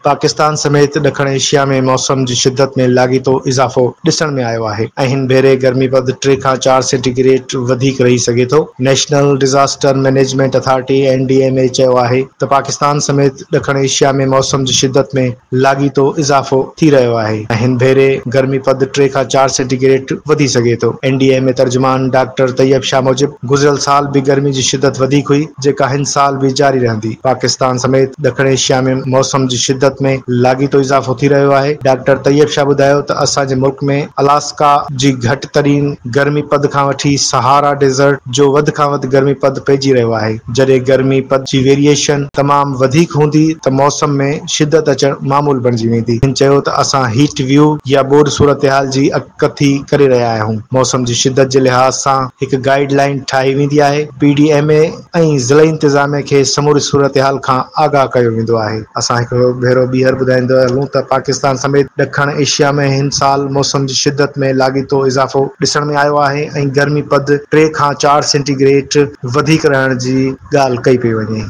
पाकिस्तान समेत ॾखण एशिया में मौसम जी शिदत में लाॻीतो इज़ाफ़ो ॾिसण में आयो आहे ऐं हिन भेरे गर्मीपद 3 खां 4 सेंटीग्रेड वधीक रही सघे थो। National disaster management authority (NDMA) चयो आहे त पाकिस्तान समेत ॾखण एशिया में मौसम जी शिदत में लाॻीतो इज़ाफ़ो थी रहियो आहे ऐं हिन भेरे गर्मीपद 3 खां 4 सेंटीग्रेड वधी सघे थो। NDMA तर्जुमान डॉक्टर तैयब शाह मूजिब गुज़िरियल साल भी गर्मी जी शिदत वधीक हुई, जेका हिन साल भी जारी रहंदी। पाकिस्तान समेत ॾखण एशिया में मौसम जी शिदत में लाॻीतो इज़ाफ़ो थी रहियो आहे। डॉक्टर तैयब शाह ॿुधायो त असांजे मुल्क में अलास्का जी घटि तरीन गर्मीपद खां वठी सहारा डेज़र्ट जो वधि खां वधि गर्मीपद पइजी रहियो आहे। जॾहिं गर्मीपद जी वेरिएशन तमामु वधीक हूंदी त मौसम में शिदत अचणु मामूल बणिजी वेंदी। हिन चयो त असां हीट व्यू या बोर्ड सूरतहाल जी अकथी करे रहिया आहियूं। मौसम जी शिदत जे लिहाज़ सां हिकु गाइडलाइन ठाही वेंदी आहे। PDMA ऐं ज़िला इंतिज़ामिया खे समूरी सूरतहाल खां आगाह कयो वेंदो आहे। असां हिकु भेरो ॿीहर ॿुधाईंदा हलूं त पाकिस्तान समेत ॾखण एशिया में हिन साल मौसम जी शिदत में लाॻीतो इज़ाफ़ो ॾिसण में आयो आहे ऐं गर्मीपद 3 खां 4 सेंटीग्रेड वधीक रहण जी ॻाल्हि कई पई वञे।